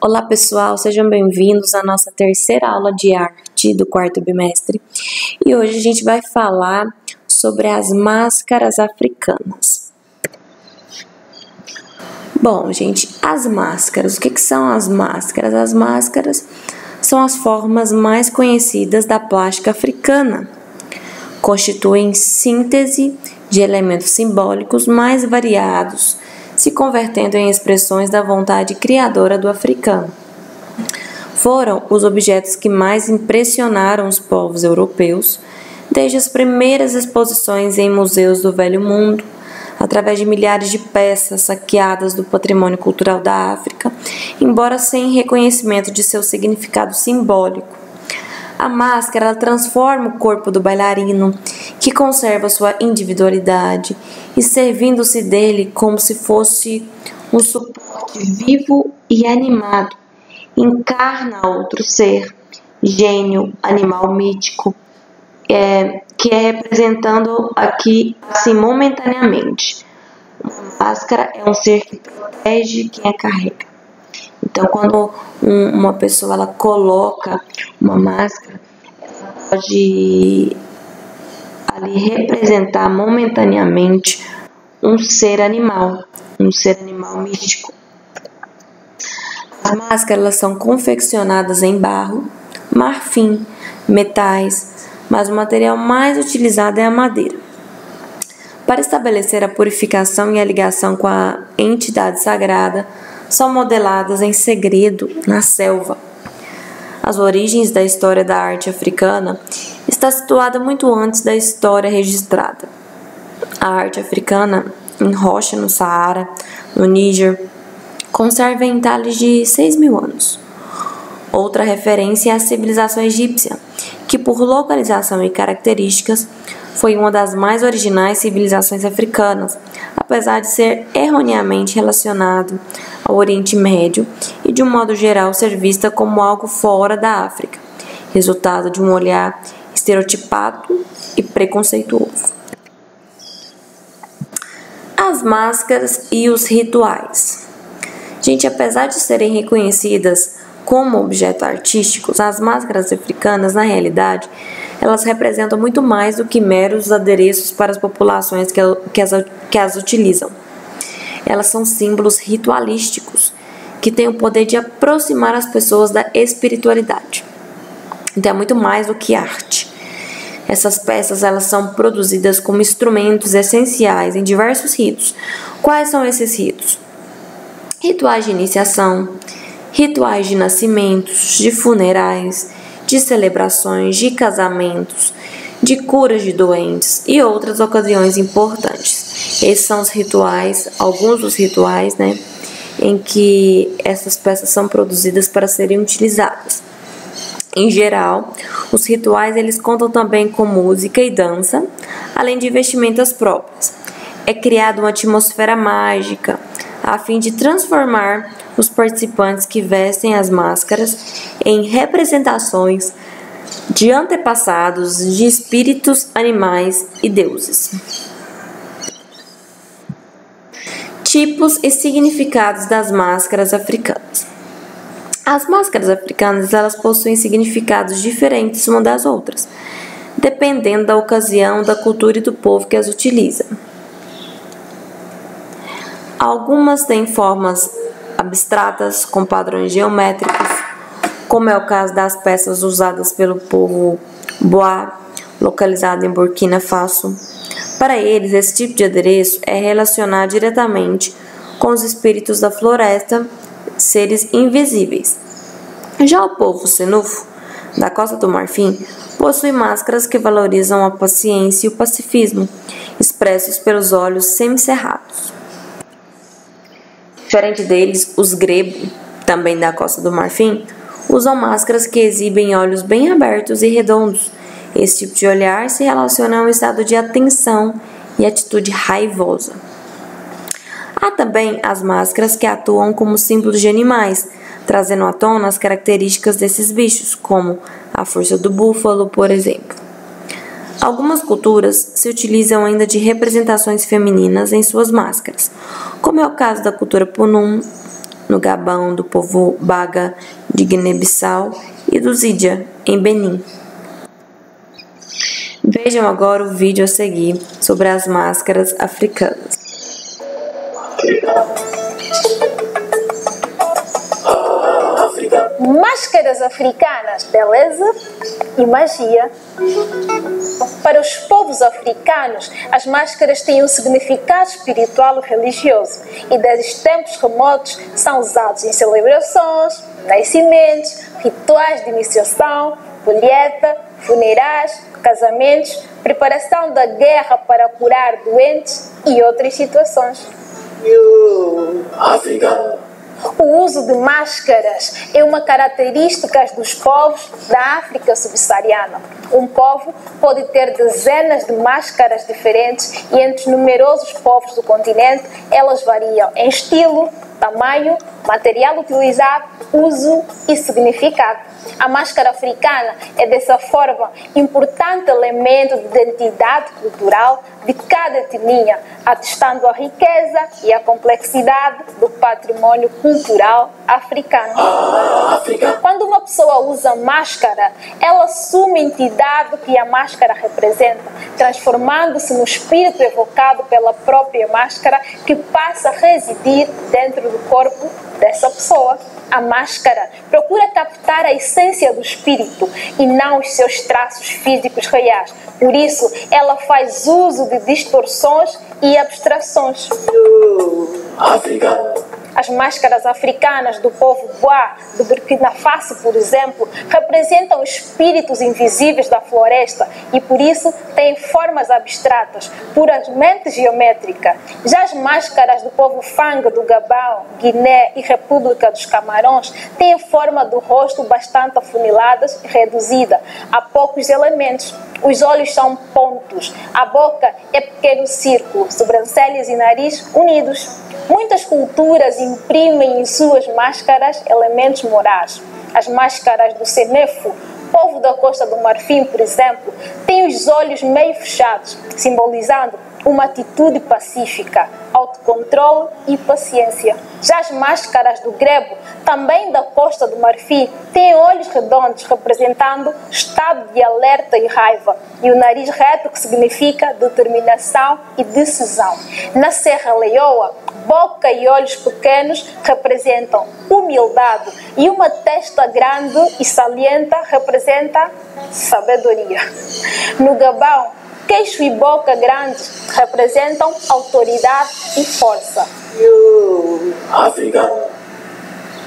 Olá pessoal, sejam bem-vindos à nossa terceira aula de arte do quarto bimestre e hoje a gente vai falar sobre as máscaras africanas. Bom, gente, as máscaras, o que são as máscaras? As máscaras são as formas mais conhecidas da plástica africana. Constituem síntese de elementos simbólicos mais variados, se convertendo em expressões da vontade criadora do africano. Foram os objetos que mais impressionaram os povos europeus, desde as primeiras exposições em museus do Velho Mundo, através de milhares de peças saqueadas do patrimônio cultural da África, embora sem reconhecimento de seu significado simbólico. A máscara ela transforma o corpo do bailarino, que conserva sua individualidade, e servindo-se dele como se fosse um suporte vivo e animado, encarna outro ser, gênio, animal mítico, que é representando aqui assim momentaneamente. Uma máscara é um ser que protege quem a carrega. Então, quando uma pessoa ela coloca uma máscara, ela pode ali representar momentaneamente um ser animal místico. As máscaras elas são confeccionadas em barro, marfim, metais, mas o material mais utilizado é a madeira. Para estabelecer a purificação e a ligação com a entidade sagrada, são modeladas em segredo na selva. As origens da história da arte africana está situada muito antes da história registrada. A arte africana, em rocha no Saara, no Níger, conserva entalhes de 6.000 anos. Outra referência é a civilização egípcia, que por localização e características foi uma das mais originais civilizações africanas, apesar de ser erroneamente relacionado ao Oriente Médio e, de um modo geral, ser vista como algo fora da África, resultado de um olhar estereotipado e preconceituoso. As máscaras e os rituais. Gente, apesar de serem reconhecidas como objetos artísticos, as máscaras africanas, na realidade, elas representam muito mais do que meros adereços para as populações que as utilizam. Elas são símbolos ritualísticos que têm o poder de aproximar as pessoas da espiritualidade. Então é muito mais do que arte. Essas peças elas são produzidas como instrumentos essenciais em diversos ritos. Quais são esses ritos? Rituais de iniciação, rituais de nascimentos, de funerais, de celebrações, de casamentos, de curas de doentes e outras ocasiões importantes. Esses são os rituais, alguns dos rituais, em que essas peças são produzidas para serem utilizadas. Em geral, os rituais eles contam também com música e dança, além de vestimentas próprias. É criada uma atmosfera mágica, a fim de transformar os participantes que vestem as máscaras em representações de antepassados, de espíritos, animais e deuses. Tipos e significados das máscaras africanas. As máscaras africanas elas possuem significados diferentes umas das outras, dependendo da ocasião, da cultura e do povo que as utiliza. Algumas têm formas abstratas com padrões geométricos, como é o caso das peças usadas pelo povo Boa, localizado em Burkina Faso. Para eles, esse tipo de adereço é relacionado diretamente com os espíritos da floresta, seres invisíveis. Já o povo Senufo, da Costa do Marfim, possui máscaras que valorizam a paciência e o pacifismo, expressos pelos olhos semicerrados. Diferente deles, os Grebo, também da Costa do Marfim, usam máscaras que exibem olhos bem abertos e redondos. Esse tipo de olhar se relaciona a um estado de atenção e atitude raivosa. Há também as máscaras que atuam como símbolos de animais, trazendo à tona as características desses bichos, como a força do búfalo, por exemplo. Algumas culturas se utilizam ainda de representações femininas em suas máscaras, como é o caso da cultura Punum, no Gabão, do povo Baga de Guiné-Bissau e do Zidia, em Benin. Vejam agora o vídeo a seguir sobre as máscaras africanas. Máscaras africanas, beleza e magia. Para os povos africanos, as máscaras têm um significado espiritual e religioso e desde tempos remotos são usados em celebrações, nascimentos, rituais de iniciação, colheita, funerais, casamentos, preparação da guerra para curar doentes e outras situações. O uso de máscaras é uma característica dos povos da África subsaariana. Um povo pode ter dezenas de máscaras diferentes e entre numerosos povos do continente, elas variam em estilo, tamanho, material utilizado, uso e significado. A máscara africana é, dessa forma, importante elemento de identidade cultural de cada etnia, atestando a riqueza e a complexidade do patrimônio cultural africano. Quando uma pessoa usa máscara, ela assume a entidade que a máscara representa, transformando-se no espírito evocado pela própria máscara, que passa a residir dentro do corpo dessa pessoa. A máscara procura captar a essência do espírito e não os seus traços físicos reais. Por isso, ela faz uso de distorções e abstrações. As máscaras africanas do povo Boa, do Burkina Faso, por exemplo, representam espíritos invisíveis da floresta e, por isso, têm formas abstratas, puramente geométricas. Já as máscaras do povo Fang do Gabão, Guiné e República dos Camarões têm a forma do rosto bastante afuniladas e reduzida a poucos elementos. Os olhos são pontos, a boca é pequeno círculo, sobrancelhas e nariz unidos. Muitas culturas imprimem em suas máscaras elementos morais. As máscaras do Senefo, povo da Costa do Marfim, por exemplo, têm os olhos meio fechados, simbolizando uma atitude pacífica, autocontrole e paciência. Já as máscaras do Grebo, também da Costa do Marfim, têm olhos redondos, representando estado de alerta e raiva, e o nariz reto, que significa determinação e decisão. Na Serra Leoa, boca e olhos pequenos representam humildade e uma testa grande e salienta representa sabedoria. No Gabão, queixo e boca grandes representam autoridade e força.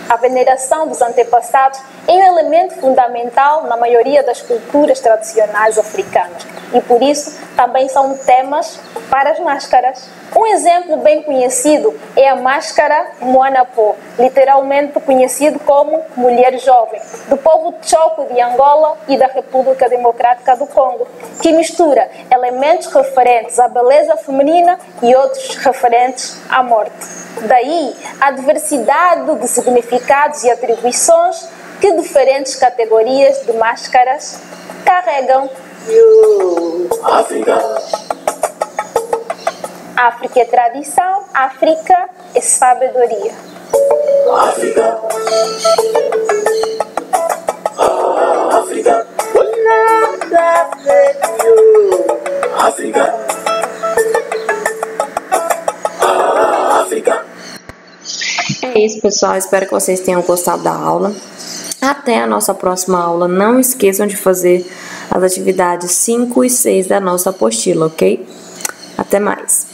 A veneração dos antepassados é um elemento fundamental na maioria das culturas tradicionais africanas e, por isso, também são temas para as máscaras. Um exemplo bem conhecido é a máscara Moanapó, literalmente conhecido como Mulher Jovem, do povo Tchoko de Angola e da República Democrática do Congo, que mistura elementos referentes à beleza feminina e outros referentes à morte. Daí a diversidade de significados e atribuições que diferentes categorias de máscaras carregam. África é tradição, África é sabedoria. África. África. África. É isso, pessoal. Espero que vocês tenham gostado da aula. Até a nossa próxima aula. Não esqueçam de fazer as atividades 5 e 6 da nossa apostila, ok? Até mais.